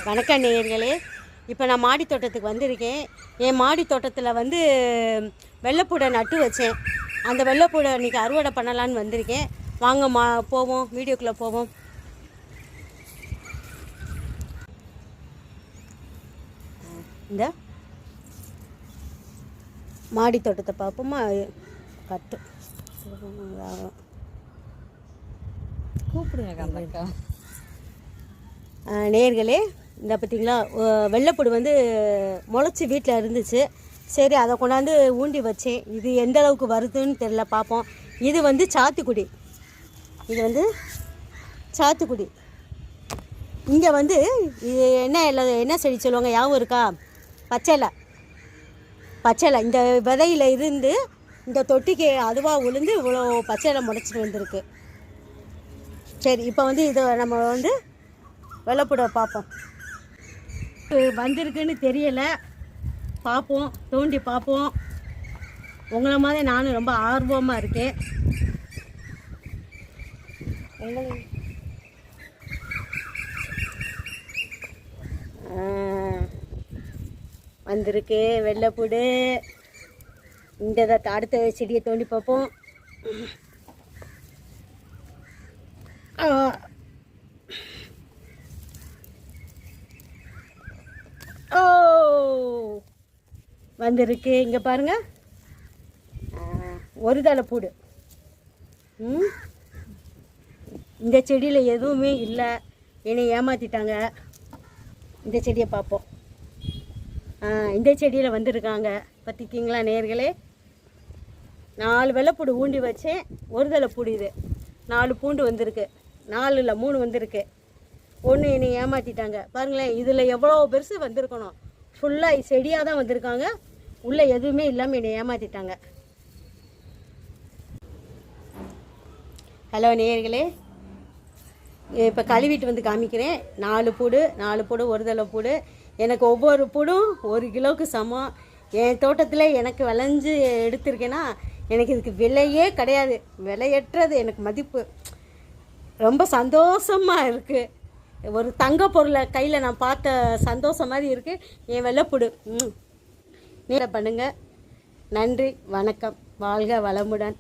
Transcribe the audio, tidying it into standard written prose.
வணக்கம் நேயர்களே. இப்போ நான் மாடி தோட்டத்துக்கு வந்திருக்கேன். என் மாடி தோட்டத்தில் வந்து வெள்ளைப்பூடை நட்டு வச்சேன். அந்த வெள்ளைப்பூடை இன்றைக்கி அறுவடை பண்ணலான்னு வந்திருக்கேன். வாங்க போவோம், வீடியோக்குள்ளே போவோம். இந்த மாடி தோட்டத்தை பார்ப்போமா? கட்டு கூப்பிடுங்க நேயர்களே. இந்த பார்த்திங்களா, வெள்ளைப்பூடு வந்து முளைச்சி வீட்டில் இருந்துச்சு. சரி, அதை கொண்டாந்து ஊண்டி வச்சேன். இது எந்த அளவுக்கு வருதுன்னு தெரில, பார்ப்போம். இது வந்து சாத்துக்குடி. இது வந்து சாத்துக்குடி. இங்கே வந்து இது என்ன செடி சொல்லுவாங்க, ஞாபகம் இருக்கா? பச்சை. இந்த விதையில் இருந்து இந்த தொட்டிக்கு அதுவாக உளுந்து இவ்வளோ பச்சை முளைச்சிட்டு வந்திருக்கு. சரி, இப்போ வந்து இதை நம்ம வந்து வெள்ளைப்பூடை பார்ப்போம். வந்திருக்குன்னு தெரியலை, பார்ப்போம், தோண்டி பார்ப்போம். உங்களை மாதிரி நானும் ரொம்ப ஆர்வமாக இருக்கேன். வந்திருக்கு வெள்ளைப்பூடு. இந்த அடுத்த செடியை தோண்டி பார்ப்போம். ஓ, வந்திருக்கு. இங்கே பாருங்க, ஒரு தலைப்பூடு. இந்த செடியில் எதுவுமே இல்லை, என்னை ஏமாற்றிட்டாங்க. இந்த செடியை பார்ப்போம். இந்த செடியில் வந்திருக்காங்க, பார்த்திக்கிங்களா நேயர்களே? 4 வெள்ளைப்பூடு ஊண்டி வச்சேன். ஒரு தலைப்பூடு இது. 4 பூண்டு வந்திருக்கு. 4 இல்லை 3 வந்திருக்கு. ஒன்று என்னை ஏமாற்றிட்டாங்க. பாருங்களேன், இதில் எவ்வளோ பெருசு வந்திருக்கணும். ஃபுல்லாக செடியாக தான் வந்திருக்காங்க. உள்ளே எதுவுமே இல்லாமல் என்னை ஏமாற்றிட்டாங்க. ஹலோ நேயர்களே, இப்போ கழுவிட்டு வந்து காமிக்கிறேன். 4 பூடு, ஒரு தலைப்பூடு. எனக்கு ஒவ்வொரு பூடும் 1 கிலோவுக்கு சமம். என் தோட்டத்தில் எனக்கு விளைஞ்சி எடுத்திருக்கேன்னா எனக்கு இதுக்கு விலையே கிடையாது. விலையற்றது எனக்கு மதிப்பு. ரொம்ப சந்தோஷமாக இருக்குது. ஒரு தங்க பொருளை கையில் நான் பார்த்த சந்தோஷம் மாதிரி இருக்குது என் வெள்ளைப்பூடு. நேரம் பண்ணுங்கள். நன்றி, வணக்கம், வாழ்க வளமுடன்.